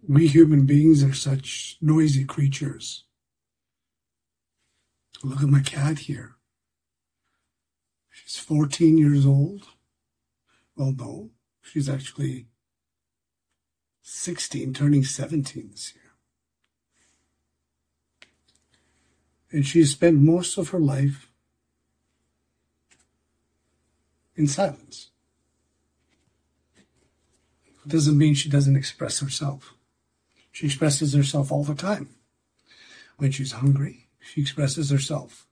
We human beings are such noisy creatures. Look at my cat here. She's 14 years old. Well, no, she's actually 16, turning 17 this year. And she's spent most of her life in silence. It doesn't mean she doesn't express herself. She expresses herself all the time. When she's hungry, she expresses herself.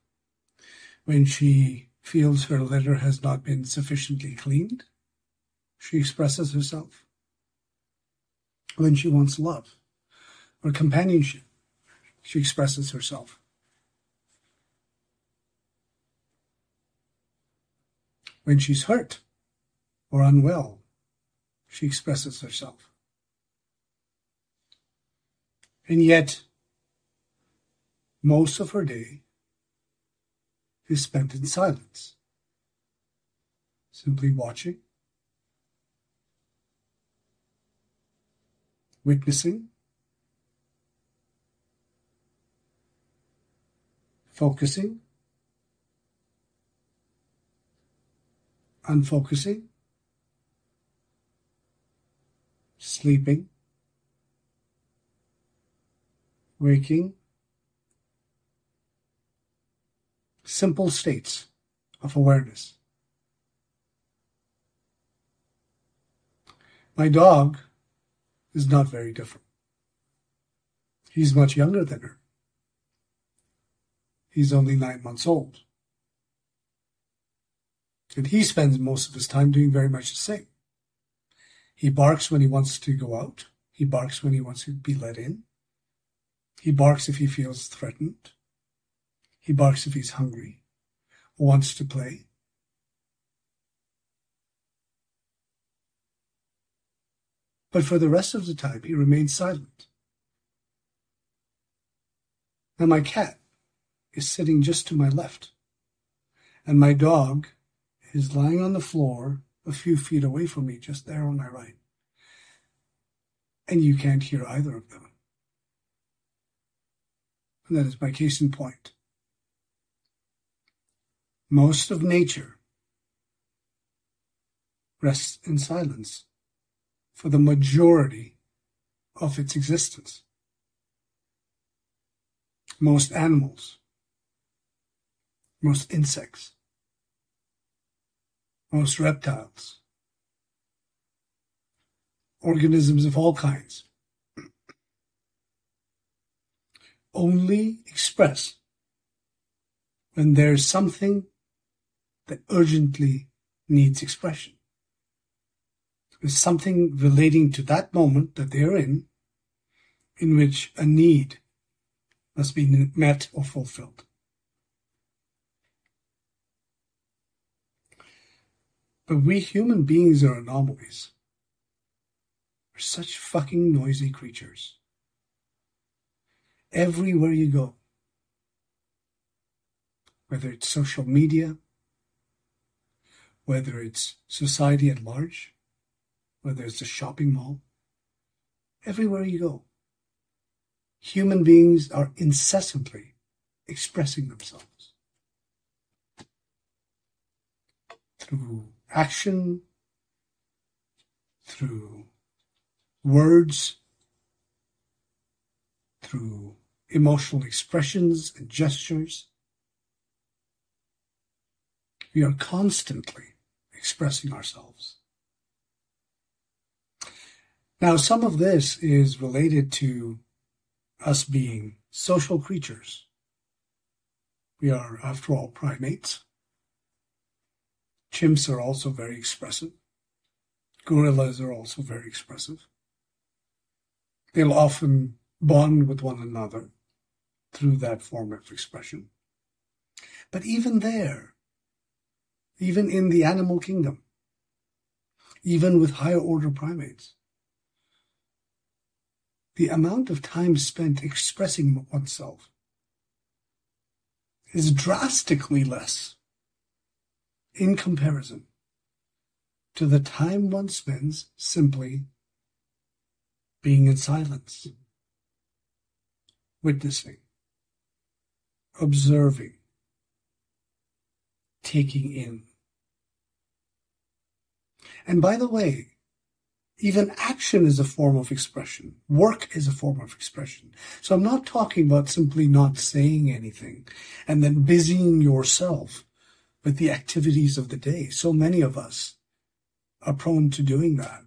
When she feels her litter has not been sufficiently cleaned, she expresses herself. When she wants love or companionship, she expresses herself. When she's hurt or unwell, she expresses herself. And yet, most of her day is spent in silence, simply watching, witnessing, focusing, unfocusing, sleeping, waking, simple states of awareness. My dog is not very different. He's much younger than her. He's only 9 months old. And he spends most of his time doing very much the same. He barks when he wants to go out. He barks when he wants to be let in. He barks if he feels threatened. He barks if he's hungry or wants to play. But for the rest of the time, he remains silent. Now my cat is sitting just to my left, and my dog is lying on the floor a few feet away from me, just there on my right. And you can't hear either of them. And that is my case in point. Most of nature rests in silence for the majority of its existence. Most animals, most insects, most reptiles, organisms of all kinds, only express when there's something that urgently needs expression. There's something relating to that moment that they're in which a need must be met or fulfilled. But we human beings are anomalies. We're such fucking noisy creatures. Everywhere you go, whether it's social media, whether it's society at large, whether it's a shopping mall, everywhere you go, human beings are incessantly expressing themselves through action, through words, through emotional expressions and gestures. We are constantly expressing ourselves. Now, some of this is related to us being social creatures. We are, after all, primates. Chimps are also very expressive. Gorillas are also very expressive. They'll often bond with one another through that form of expression. But even there, even in the animal kingdom, even with higher order primates, the amount of time spent expressing oneself is drastically less in comparison to the time one spends simply being in silence, witnessing, observing, taking in. And by the way, even action is a form of expression. Work is a form of expression. So I'm not talking about simply not saying anything and then busying yourself with the activities of the day. So many of us are prone to doing that.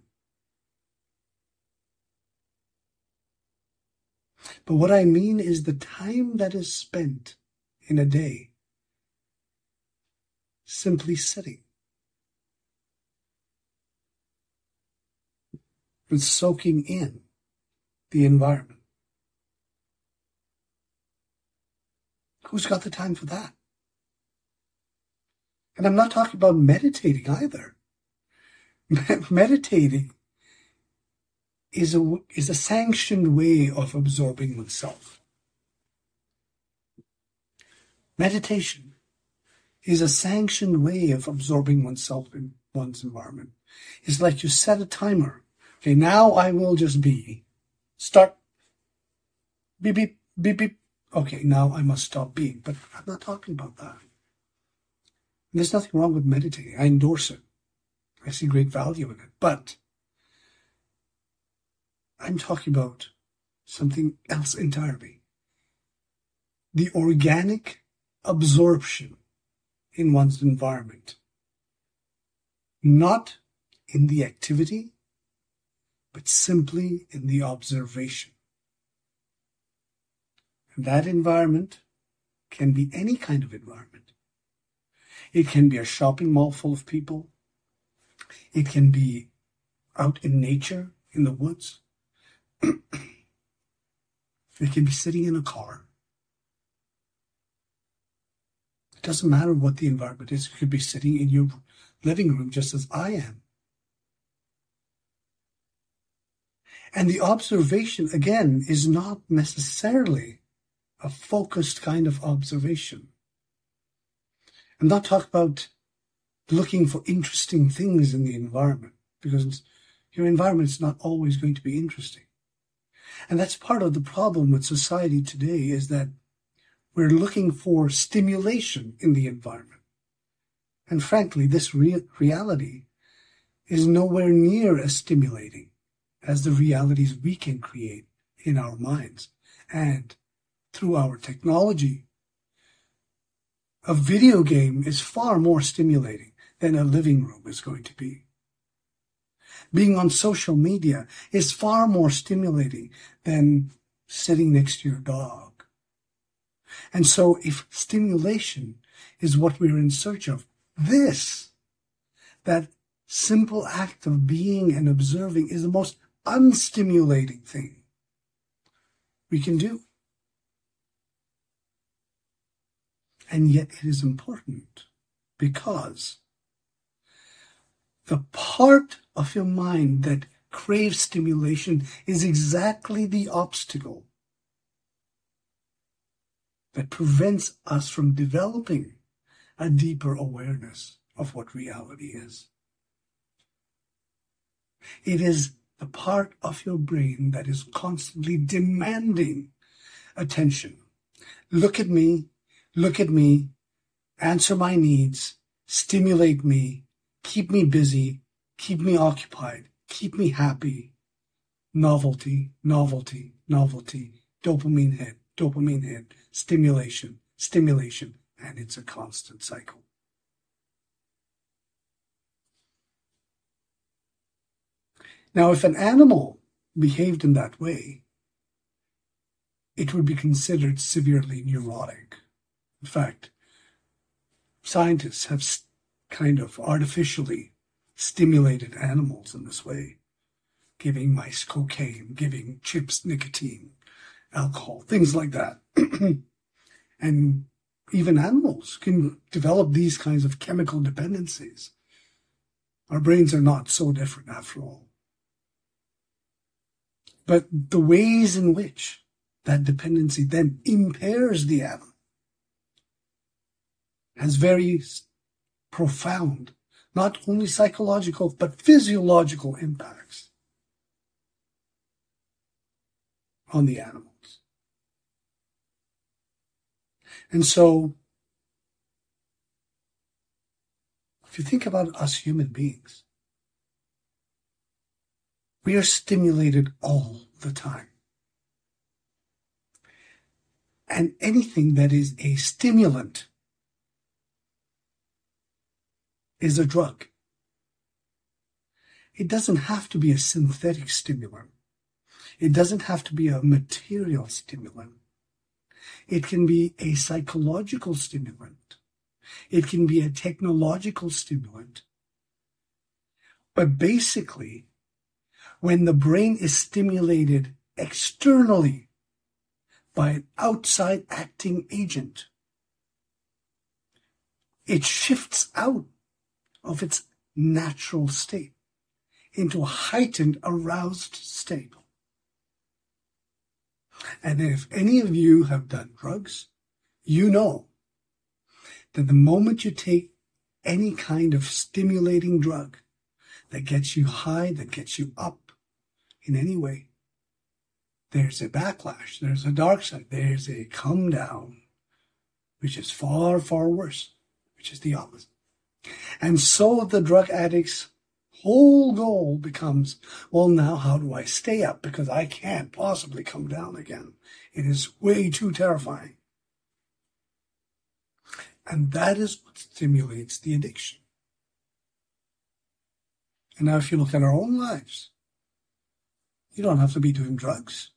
But what I mean is the time that is spent in a day simply sitting and soaking in the environment. Who's got the time for that? And I'm not talking about meditating either. Meditating is a sanctioned way of absorbing oneself. Meditation is a sanctioned way of absorbing oneself in one's environment. It's like you set a timer. Okay, now I will just be. Start. Beep, beep, beep, beep. Okay, now I must stop being. But I'm not talking about that. And there's nothing wrong with meditating. I endorse it. I see great value in it. But I'm talking about something else entirely. The organic absorption in one's environment. Not in the activity, but simply in the observation. And that environment can be any kind of environment. It can be a shopping mall full of people. It can be out in nature, in the woods. It can be sitting in a car. It doesn't matter what the environment is. You could be sitting in your living room just as I am. And the observation, again, is not necessarily a focused kind of observation. I'm not talking about looking for interesting things in the environment, because your environment is not always going to be interesting. And that's part of the problem with society today, is that we're looking for stimulation in the environment. And frankly, this reality is nowhere near as stimulating as the realities we can create in our minds and through our technology. A video game is far more stimulating than a living room is going to be. Being on social media is far more stimulating than sitting next to your dog. And so if stimulation is what we're in search of, that simple act of being and observing is the most unstimulating thing we can do. And yet it is important, because the part of your mind that craves stimulation is exactly the obstacle that prevents us from developing a deeper awareness of what reality is. It is the part of your brain that is constantly demanding attention. Look at me, answer my needs, stimulate me, keep me busy, keep me occupied, keep me happy. Novelty, novelty, novelty, dopamine hit, stimulation, stimulation, and it's a constant cycle. Now, if an animal behaved in that way, it would be considered severely neurotic. In fact, scientists have kind of artificially stimulated animals in this way, giving mice cocaine, giving chimps nicotine, alcohol, things like that. And even animals can develop these kinds of chemical dependencies. Our brains are not so different after all. But the ways in which that dependency then impairs the animal has very profound, not only psychological, but physiological impacts. on the animals. And so, if you think about us human beings, we are stimulated all the time. And anything that is a stimulant is a drug. It doesn't have to be a synthetic stimulant. It doesn't have to be a material stimulant. It can be a psychological stimulant. It can be a technological stimulant. But basically, when the brain is stimulated externally by an outside acting agent, it shifts out of its natural state into a heightened, aroused state. And if any of you have done drugs, you know that the moment you take any kind of stimulating drug that gets you high, that gets you up in any way, there's a backlash, there's a dark side, there's a come down, which is far, far worse, which is the opposite. And so the drug addict's whole goal becomes, well, now how do I stay up? Because I can't possibly come down again. It is way too terrifying. And that is what stimulates the addiction. And now if you look at our own lives, you don't have to be doing drugs.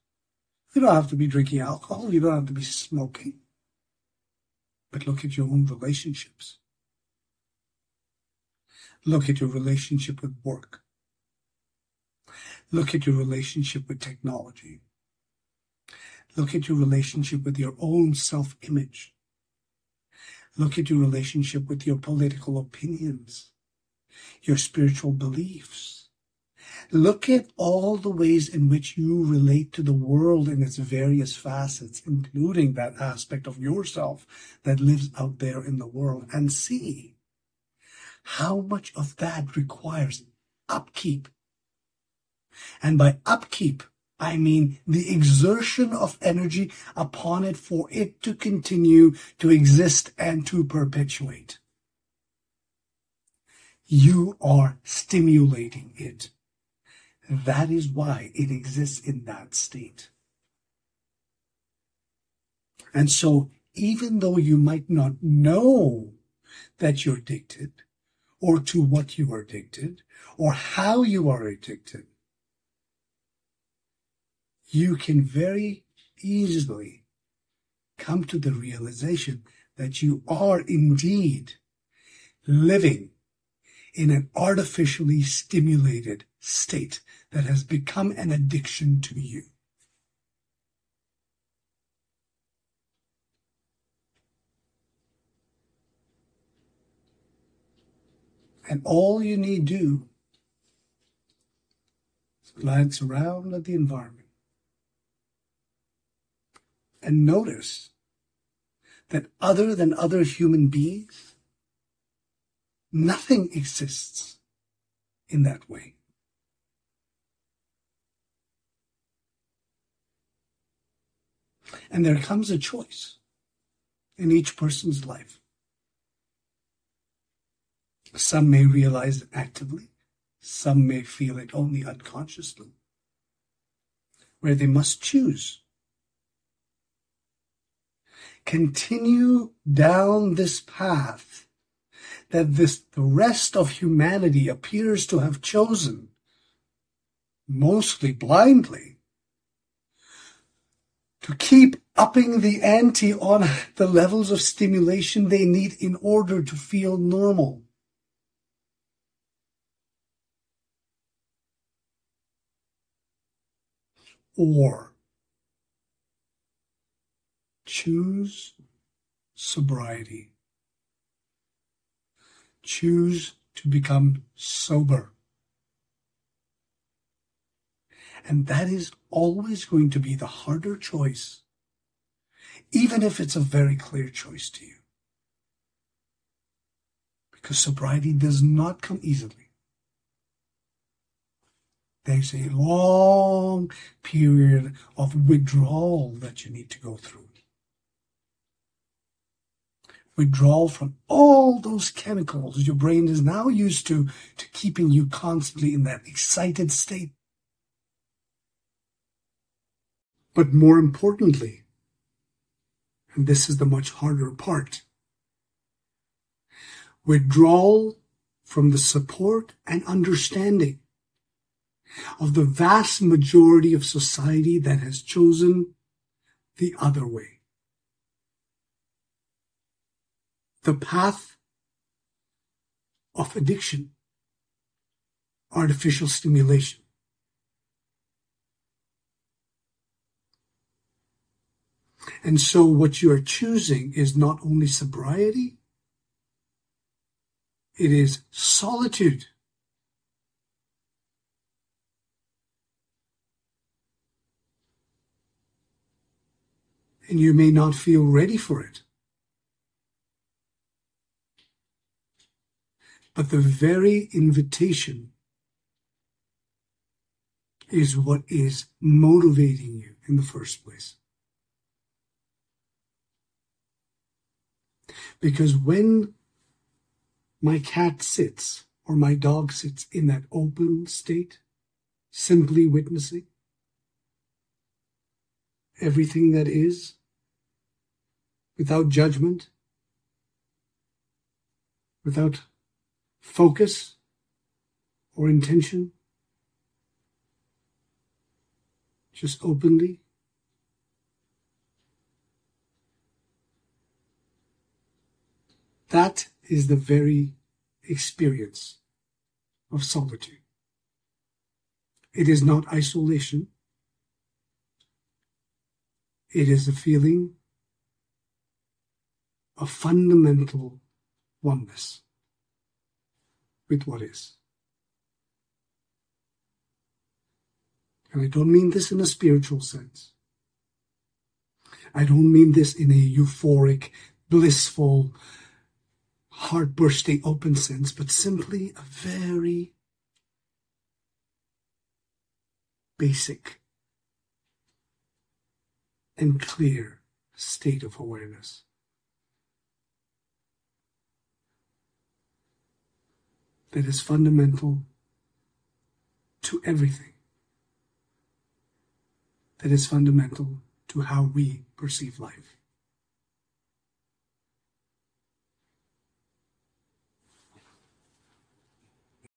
You don't have to be drinking alcohol. You don't have to be smoking. But look at your own relationships. Look at your relationship with work. Look at your relationship with technology. Look at your relationship with your own self-image. Look at your relationship with your political opinions, your spiritual beliefs. Look at all the ways in which you relate to the world in its various facets, including that aspect of yourself that lives out there in the world, and see how much of that requires upkeep. And by upkeep, I mean the exertion of energy upon it for it to continue to exist and to perpetuate. You are stimulating it. That is why it exists in that state. And so, even though you might not know that you're addicted, or to what you are addicted, or how you are addicted, you can very easily come to the realization that you are indeed living in an artificially stimulated state that has become an addiction to you. And all you need do is glance around at the environment and notice that other than other human beings, nothing exists in that way. And there comes a choice in each person's life. Some may realize it actively. Some may feel it only unconsciously, where they must choose. Continue down this path that the rest of humanity appears to have chosen, mostly blindly, to keep upping the ante on the levels of stimulation they need in order to feel normal. Or choose sobriety. Choose to become sober. And that is always going to be the harder choice, even if it's a very clear choice to you. Because sobriety does not come easily. There's a long period of withdrawal that you need to go through. Withdrawal from all those chemicals your brain is now used to keeping you constantly in that excited state. But more importantly, and this is the much harder part, withdrawal from the support and understanding of the vast majority of society that has chosen the other way. The path of addiction, artificial stimulation. And so what you are choosing is not only sobriety, it is solitude. And you may not feel ready for it. But the very invitation is what is motivating you in the first place. Because when my cat sits or my dog sits in that open state, simply witnessing everything that is, without judgment, without focus or intention, just openly, that is the very experience of solitude. It is not isolation. It is a feeling of fundamental oneness with what is. And I don't mean this in a spiritual sense. I don't mean this in a euphoric, blissful, heart-bursting open sense, but simply a very basic and clear state of awareness. That is fundamental to everything. That is fundamental to how we perceive life.